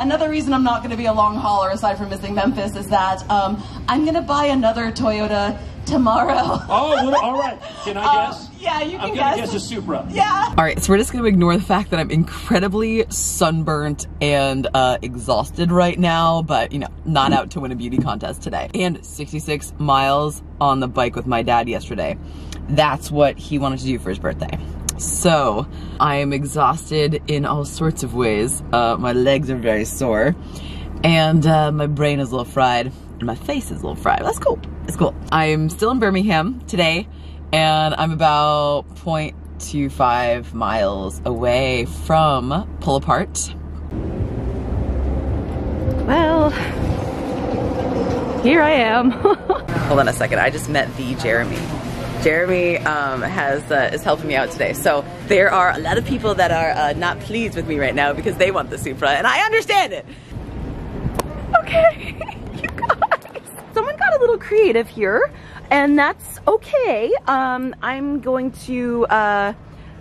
another reason I'm not going to be a long hauler aside from missing Memphis is that I'm going to buy another Toyota tomorrow. Oh, well, all right. Can I guess? Yeah, you can I'm guess. gonna guess a Supra. Yeah. All right, so we're just gonna ignore the fact that I'm incredibly sunburnt and exhausted right now, but you know, not out to win a beauty contest today. And 66 miles on the bike with my dad yesterday. That's what he wanted to do for his birthday. So I am exhausted in all sorts of ways. My legs are very sore, and my brain is a little fried, and my face is a little fried. That's cool. It's cool. I'm still in Birmingham today, and I'm about 0.25 miles away from Pull Apart. Well, here I am. Hold on a second, I just met the Jeremy. Jeremy is helping me out today. So there are a lot of people that are not pleased with me right now because they want the Supra, and I understand it. Okay, you guys. Someone got a little creative here, and that's okay. I'm going to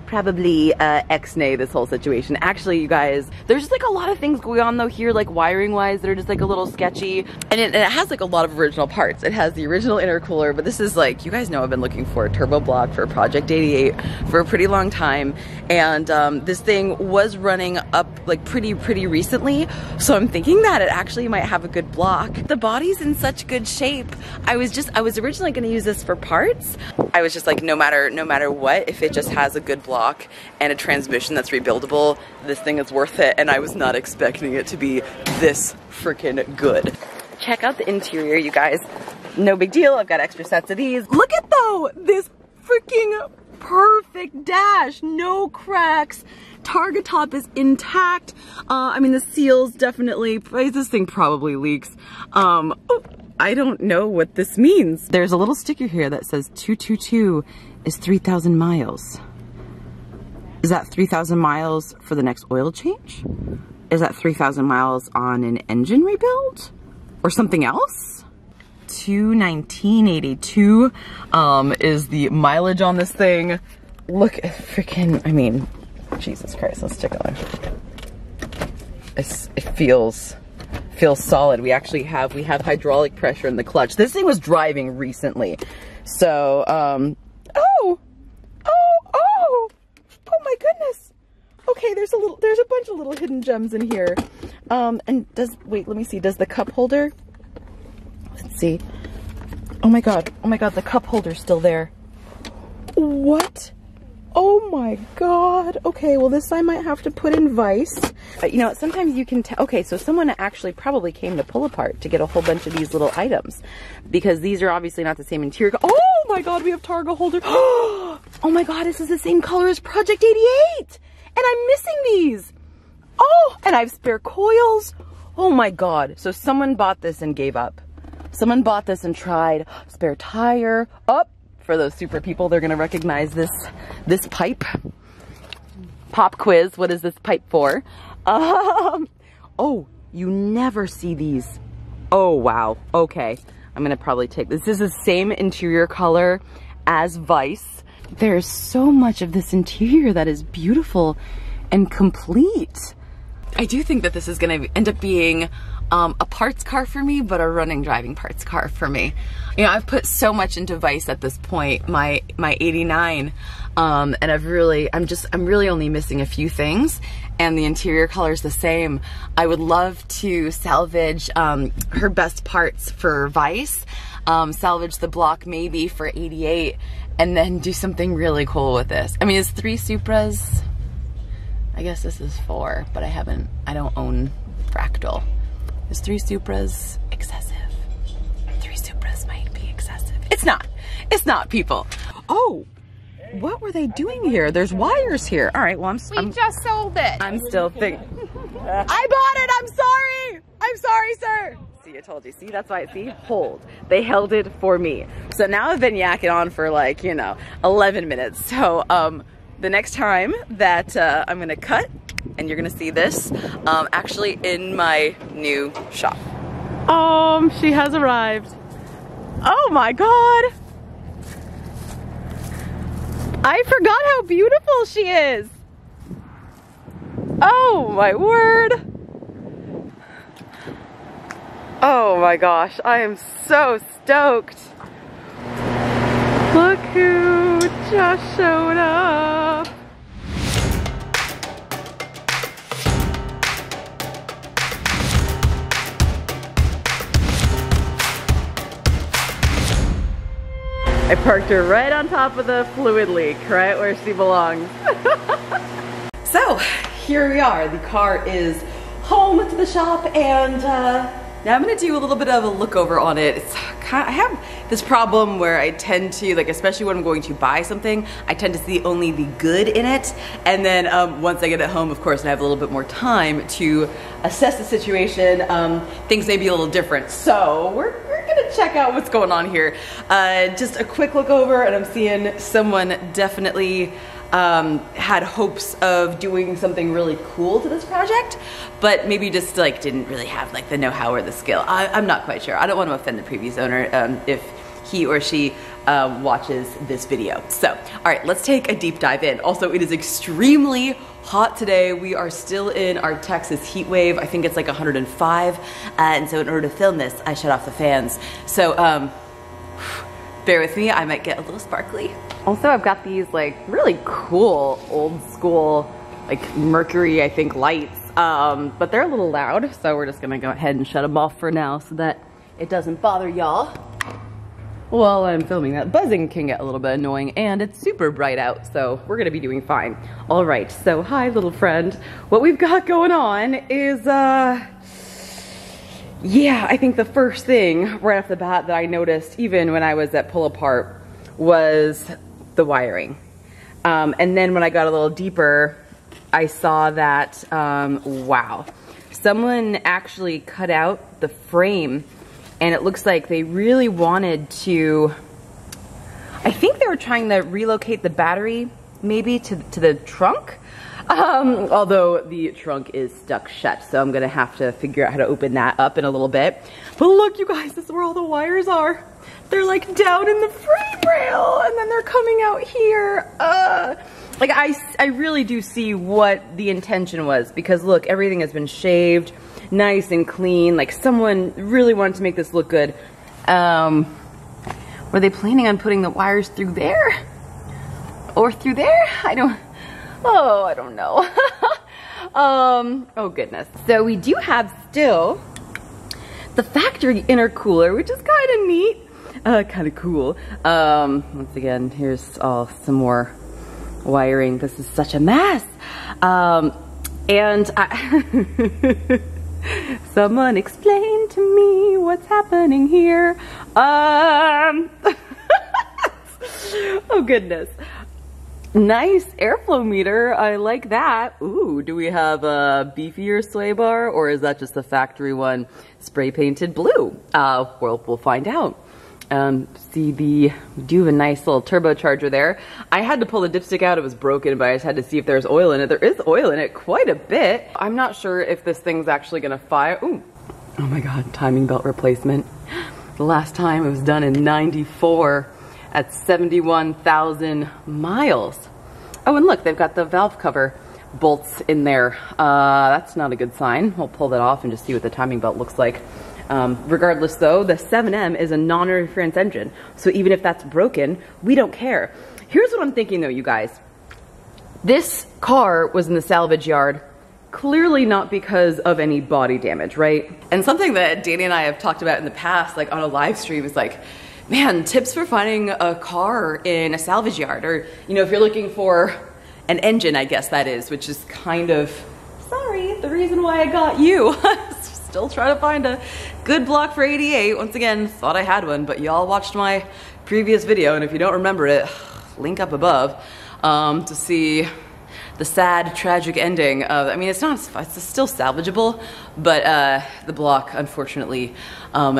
probably ex-nay this whole situation. Actually, you guys, there's just like a lot of things going on though here, like wiring wise, that are just like a little sketchy. And it has like a lot of original parts. It has the original intercooler, but this is like, you guys know I've been looking for a turbo block for Project 88 for a pretty long time. And this thing was running up like pretty recently. So I'm thinking that it actually might have a good block. The body's in such good shape. I was originally gonna use this for parts. I was just like, no matter what, if it just has a good block and a transmission that's rebuildable, this thing is worth it, and I was not expecting it to be this freaking good. Check out the interior, you guys. No big deal, I've got extra sets of these. Look at though, this freaking perfect dash, no cracks. Targa top is intact. I mean, the seals definitely, this thing probably leaks. Oh, I don't know what this means. There's a little sticker here that says 222 is 3,000 miles. Is that 3,000 miles for the next oil change? Is that 3,000 miles on an engine rebuild? Or something else? 219.82 is the mileage on this thing. Look at freaking, I mean, Jesus Christ, let's check on it. It feels solid. We have hydraulic pressure in the clutch. This thing was driving recently. So, oh my goodness. Okay, there's a bunch of little hidden gems in here. And wait, let me see, does the cup holder, let's see. Oh my God, the cup holder's still there. What? Oh my God. Okay, well this I might have to put in vise. You know, sometimes you can tell. Okay, so someone actually probably came to Pull Apart to get a whole bunch of these little items, because these are obviously not the same interior. Oh my God, we have Targa holder. Oh my God, this is the same color as Project 88. And I'm missing these. Oh, and I have spare coils. Oh my God. So someone bought this and gave up. Someone bought this and tried. Spare tire. Oh, for those super people, they're gonna recognize this pipe. Pop quiz, what is this pipe for? Oh, you never see these. Oh, wow, okay. I'm gonna probably take this. This is the same interior color as Vice. There's so much of this interior that is beautiful and complete. I do think that this is gonna end up being a parts car for me, but a running driving parts car for me. You know, I've put so much into Vice at this point, my 89, and I'm really only missing a few things, and the interior color is the same. I would love to salvage her best parts for Vice, salvage the block maybe for 88, and then do something really cool with this. I mean, it's 3 Supras. I guess this is 4, but I don't own Fractal. Is 3 Supras excessive? 3 Supras might be excessive. It's not, people. Oh, what were they doing here? There's wires here. All right, well, We just sold it. I'm still thinking. I bought it, I'm sorry. I'm sorry, sir. See, I told you. See, that's why, see, hold. They held it for me. So now I've been yakking on for like, 11 minutes. So, the next time that I'm gonna cut, and you're gonna see this actually in my new shop. She has arrived. Oh my God. I forgot how beautiful she is. Oh my word. Oh my gosh, I am so stoked. Look who just showed up. I parked her right on top of the fluid leak, right where she belongs. So, here we are. The car is home to the shop, and now I'm gonna do a little bit of a look over on it. It's I have this problem where I tend to, like, especially when I'm going to buy something, I tend to see only the good in it, and then once I get it home, of course, and I have a little bit more time to assess the situation, things may be a little different. So we're gonna check out what's going on here. Just a quick look over, and I'm seeing someone definitely had hopes of doing something really cool to this project, but maybe just like didn't really have like the know-how or the skill. I'm not quite sure. I don't want to offend the previous owner if he or she watches this video. So, all right, let's take a deep dive in. Also, it is extremely hot today. We are still in our Texas heat wave. I think it's like 105, and so in order to film this, I shut off the fans. So, bear with me, I might get a little sparkly. Also, I've got these like really cool old school like Mercury, I think, lights, but they're a little loud, so we're just gonna go ahead and shut them off for now so that it doesn't bother y'all while I'm filming that. Buzzing can get a little bit annoying, and it's super bright out, so we're gonna be doing fine. All right, so hi little friend. What we've got going on is, yeah, I think the first thing right off the bat that I noticed, even when I was at Pull Apart, was the wiring. And then when I got a little deeper, I saw that, wow, someone actually cut out the frame, and it looks like they really wanted to, I think they were trying to relocate the battery maybe to the trunk. Although the trunk is stuck shut, so I'm gonna have to figure out how to open that up in a little bit. But look, you guys, this is where all the wires are. They're like down in the frame rail, and then they're coming out here. Like I really do see what the intention was, because look, everything has been shaved, nice and clean. Like someone really wanted to make this look good. Were they planning on putting the wires through there? Or through there? I don't know. Oh goodness. So we do have still the factory intercooler, which is kind of neat, kind of cool. Once again, here's some more wiring. This is such a mess. And someone explain to me what's happening here. Oh goodness. Nice airflow meter, I like that. Ooh, do we have a beefier sway bar, or is that just the factory one spray painted blue? Well, we'll find out. See, we do have a nice little turbocharger there. I had to pull the dipstick out, it was broken, but I just had to see if there's oil in it. There is oil in it, quite a bit. I'm not sure if this thing's actually gonna fire. Ooh, oh my God, timing belt replacement. The last time it was done in '94. At 71,000 miles. Oh, and look, they've got the valve cover bolts in there. That's not a good sign. We'll pull that off and just see what the timing belt looks like. Regardless though, the 7M is a non-interference engine. So even if that's broken, we don't care. Here's what I'm thinking though, you guys. This car was in the salvage yard, clearly not because of any body damage, right? And something that Danny and I have talked about in the past, like on a live stream, is like, man, tips for finding a car in a salvage yard, or, you know, if you're looking for an engine, I guess that is, which is kind of, sorry, the reason why I got you. Still trying to find a good block for 88. Once again, thought I had one, but y'all watched my previous video, and if you don't remember it, link up above to see the sad, tragic ending of, I mean, it's still salvageable, but the block, unfortunately,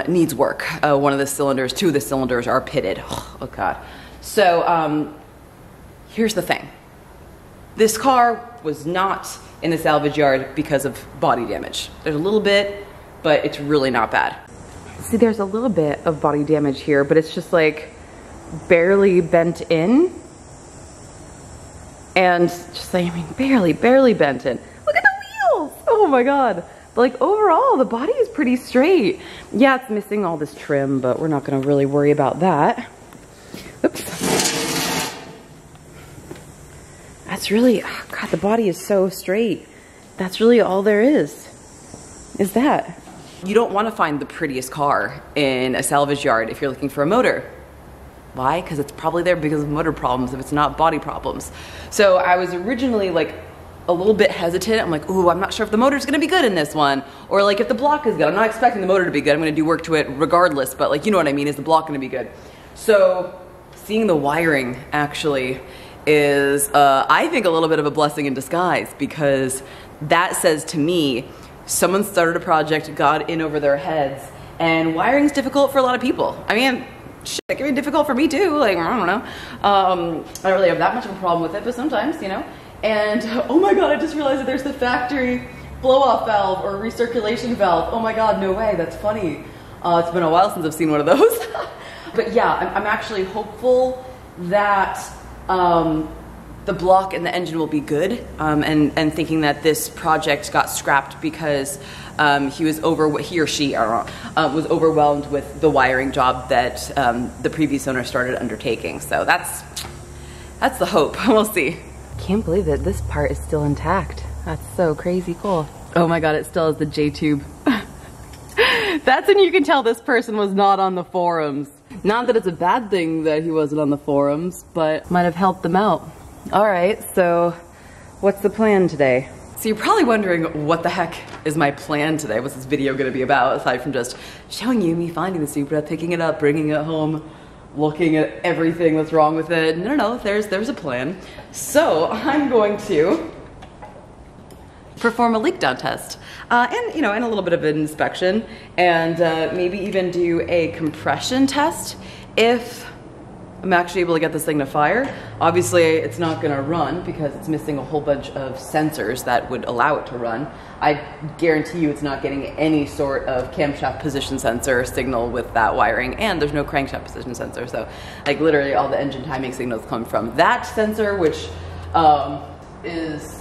needs work. One of the cylinders, two of the cylinders are pitted. Oh God. So here's the thing. This car was not in the salvage yard because of body damage. There's a little bit, but it's really not bad. See, there's a little bit of body damage here, but it's just like barely bent in. And just like, I mean, barely bent in. Look at the wheels! Oh my God. But like overall, the body is pretty straight. Yeah, it's missing all this trim, but we're not gonna really worry about that. Oops. That's really, oh God, the body is so straight. That's really all there is that. You don't want to find the prettiest car in a salvage yard if you're looking for a motor. Why? Because it's probably there because of motor problems if it's not body problems. So I was originally like a little bit hesitant. I'm like, ooh, I'm not sure if the motor's gonna be good in this one. Or like if the block is good. I'm not expecting the motor to be good. I'm gonna do work to it regardless, but like, you know what I mean, is the block gonna be good? So seeing the wiring actually is, I think, a little bit of a blessing in disguise, because that says to me, someone started a project, got in over their heads, and wiring's difficult for a lot of people. I mean, shit, it can be difficult for me too, like, I don't know. I don't really have that much of a problem with it, but sometimes, you know. And, oh my God, I just realized that there's the factory blow-off valve or recirculation valve. Oh my God, no way, that's funny. It's been a while since I've seen one of those. But yeah, I'm actually hopeful that the block and the engine will be good, and thinking that this project got scrapped because he or she, I don't know, was overwhelmed with the wiring job that the previous owner started undertaking. So that's the hope. We'll see. Can't believe that this part is still intact. That's so crazy cool. Oh my God, it still has the J-tube. That's when you can tell this person was not on the forums. Not that it's a bad thing that he wasn't on the forums, but might have helped them out. All right, so what's the plan today? So you're probably wondering, what the heck is my plan today? What's this video gonna be about, aside from just showing you me finding the Supra, picking it up, bringing it home, looking at everything that's wrong with it? No, there's a plan. So I'm going to perform a leak down test, and a little bit of an inspection, and maybe even do a compression test if I'm actually able to get this thing to fire. Obviously, it's not gonna run because it's missing a whole bunch of sensors that would allow it to run. I guarantee you it's not getting any sort of camshaft position sensor signal with that wiring, and there's no crankshaft position sensor. So like literally all the engine timing signals come from that sensor, which is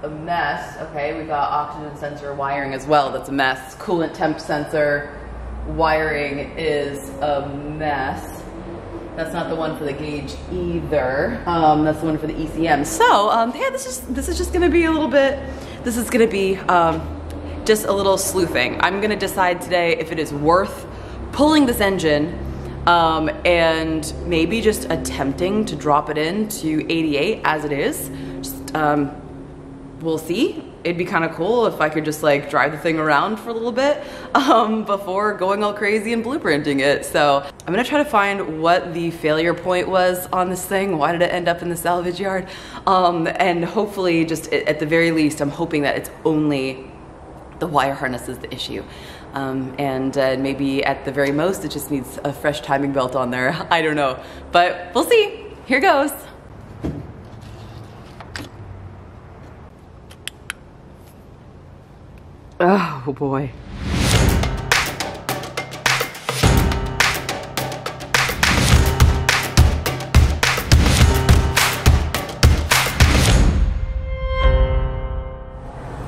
a mess. Okay, we got oxygen sensor wiring as well, that's a mess. Coolant temp sensor wiring is a mess. That's not the one for the gauge either. That's the one for the ECM. So yeah, this is just gonna be a little bit, this is gonna be just a little sleuthing. I'm gonna decide today if it is worth pulling this engine and maybe just attempting to drop it into 88 as it is. Just, we'll see. It'd be kind of cool if I could just like drive the thing around for a little bit before going all crazy and blueprinting it. So I'm gonna try to find what the failure point was on this thing. Why did it end up in the salvage yard? And hopefully, just at the very least, I'm hoping that it's only the wire harness is the issue. And maybe at the very most, it just needs a fresh timing belt on there. I don't know, but we'll see. Here goes. Oh boy.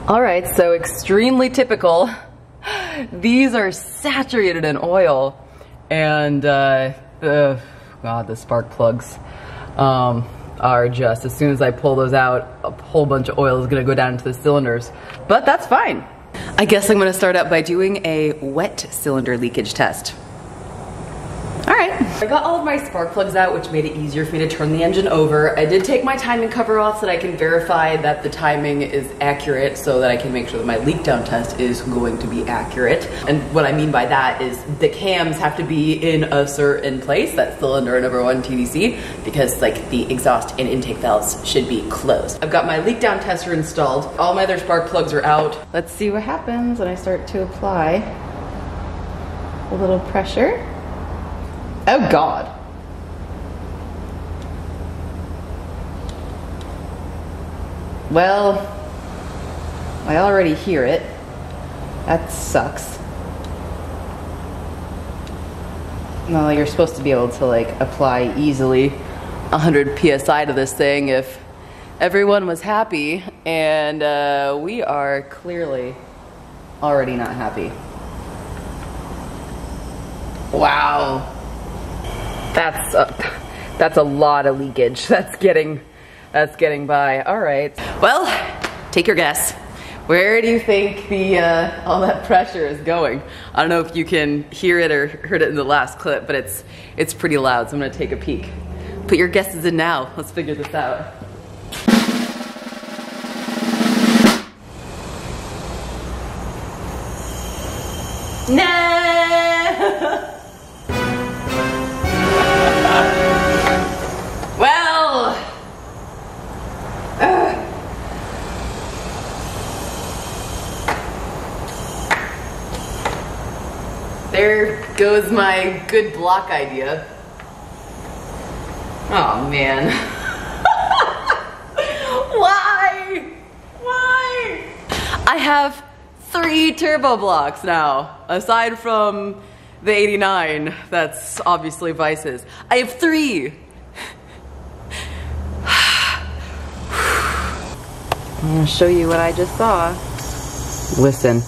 All right, so extremely typical. These are saturated in oil, and God, the spark plugs are just, as soon as I pull those out, a whole bunch of oil is gonna go down into the cylinders, but that's fine. I guess I'm gonna start out by doing a wet cylinder leakage test. All right, I got all of my spark plugs out, which made it easier for me to turn the engine over. I did take my timing cover off so that I can verify that the timing is accurate, so that I can make sure that my leak down test is going to be accurate. And what I mean by that is the cams have to be in a certain place, that's cylinder number 1 TDC, because like the exhaust and intake valves should be closed. I've got my leak down tester installed. All my other spark plugs are out. Let's see what happens when I start to apply a little pressure. Oh God. Well, I already hear it. That sucks. No, you're supposed to be able to like apply easily 100 PSI to this thing if everyone was happy, and we are clearly already not happy. Wow. That's a lot of leakage. That's getting by. All right. Well, take your guess. Where do you think the all that pressure is going? I don't know if you can hear it or heard it in the last clip, but it's pretty loud, so I'm gonna take a peek. Put your guesses in now. Let's figure this out. Nah. Well. There goes my good block idea. Oh man. Why? Why? I have 3 turbo blocks now, aside from the 89, that's obviously Vice's. I have 3. I'm gonna show you what I just saw. Listen.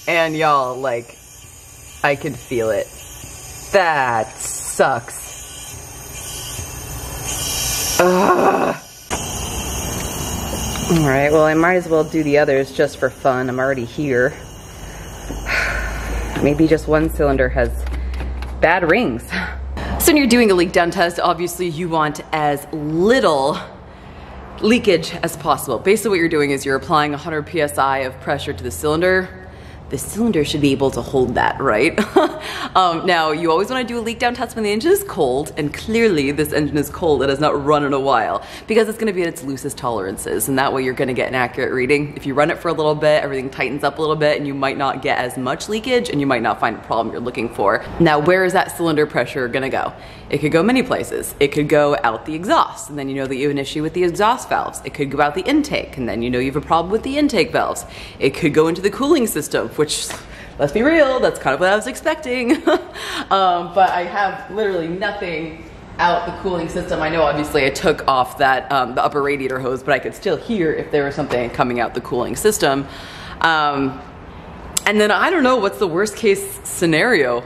And y'all, like, I can feel it. That sucks. Ugh. All right, well, I might as well do the others just for fun. I'm already here. Maybe just one cylinder has bad rings. So when you're doing a leak down test, obviously you want as little leakage as possible. Basically what you're doing is you're applying 100 PSI of pressure to the cylinder. The cylinder should be able to hold that, right? Now, you always want to do a leak down test when the engine is cold, and clearly this engine is cold. It has not run in a while, because it's going to be at its loosest tolerances, and that way you're going to get an accurate reading. If you run it for a little bit, everything tightens up a little bit, and you might not get as much leakage, and you might not find the problem you're looking for. Now, where is that cylinder pressure going to go? It could go many places. It could go out the exhaust, and then you know that you have an issue with the exhaust valves. It could go out the intake, and then you know you have a problem with the intake valves. It could go into the cooling system, which, let's be real, that's kind of what I was expecting. But I have literally nothing out the cooling system. I know obviously I took off that the upper radiator hose, but I could still hear if there was something coming out the cooling system. And then I don't know what's the worst case scenario.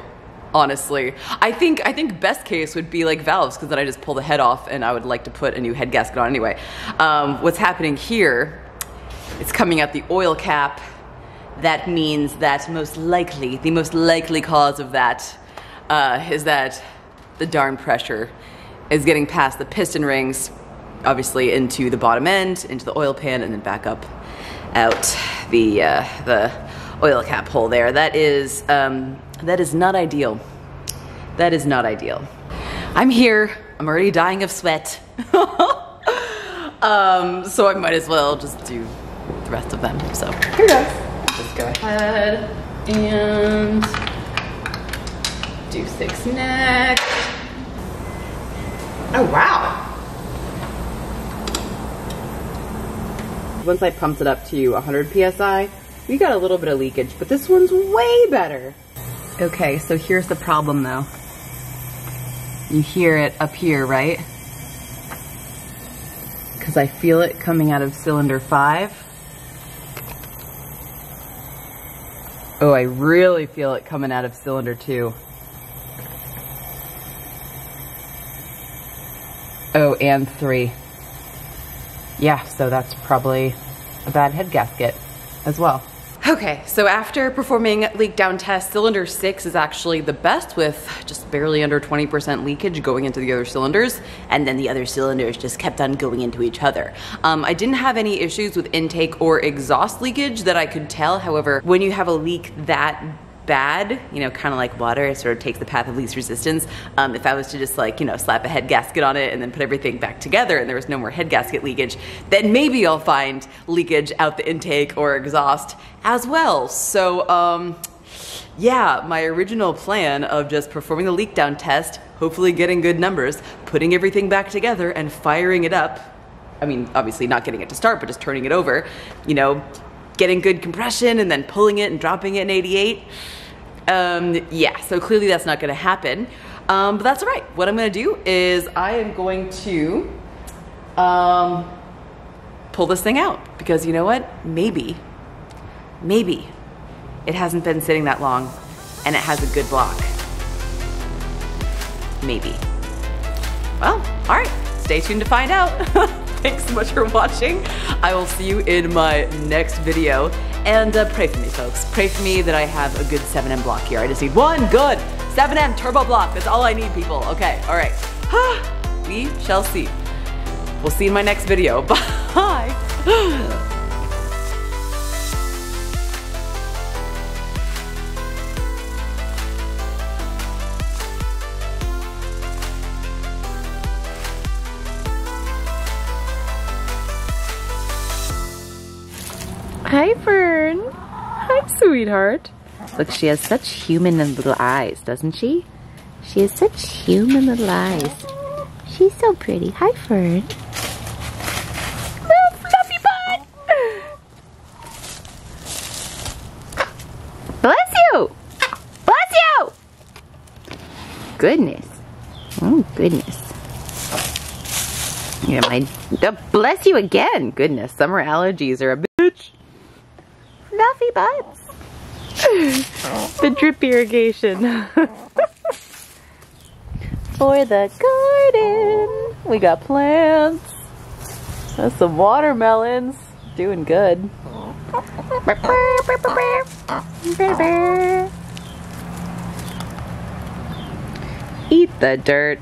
Honestly, I think best case would be like valves, because then I just pull the head off, and I would like to put a new head gasket on anyway. What's happening here, it's coming out the oil cap. That means that the most likely cause of that is that the darn pressure is getting past the piston rings, obviously into the bottom end, into the oil pan, and then back up out the oil cap hole there. That is not ideal. That is not ideal. I'm here. I'm already dying of sweat. So I might as well just do the rest of them. So here goes. Just go ahead and do 6 next. Oh, wow. Once I pumped it up to 100 PSI, we got a little bit of leakage, but this one's way better. Okay, so here's the problem though. You hear it up here, right? Because I feel it coming out of cylinder 5. Oh, I really feel it coming out of cylinder 2. Oh, and 3. Yeah, so that's probably a bad head gasket as well. Okay, so after performing leak down test, cylinder 6 is actually the best, with just barely under 20% leakage going into the other cylinders, and then the other cylinders just kept on going into each other. I didn't have any issues with intake or exhaust leakage that I could tell. However, when you have a leak that bad, you know, kind of like water, it sort of takes the path of least resistance. If I was to just like, you know, slap a head gasket on it and then put everything back together and there was no more head gasket leakage, then maybe I'll find leakage out the intake or exhaust as well. So, yeah, my original plan of just performing the leak down test, hopefully getting good numbers, putting everything back together and firing it up. I mean, obviously not getting it to start, but just turning it over, you know, getting good compression and then pulling it and dropping it in 88. Yeah, so clearly that's not gonna happen. But that's all right. What I'm gonna do is I am going to pull this thing out, because you know what? Maybe it hasn't been sitting that long and it has a good block. Maybe. Well, all right, stay tuned to find out. Thanks so much for watching. I will see you in my next video. And pray for me, folks. Pray for me that I have a good 7M block here. I just need one good 7M turbo block. That's all I need, people. Okay, all right. We shall see. We'll see you in my next video. Bye. Hi, Fern. Hi, sweetheart. Look, she has such human little eyes, doesn't she? She has such human little eyes. She's so pretty. Hi, Fern. Little fluffy butt. Bless you. Bless you. Goodness. Oh, goodness. Yeah, bless you again. Goodness, summer allergies are a bitch. Fluffy butts. The drip irrigation. For the garden. We got plants. That's some watermelons. Doing good. Eat the dirt.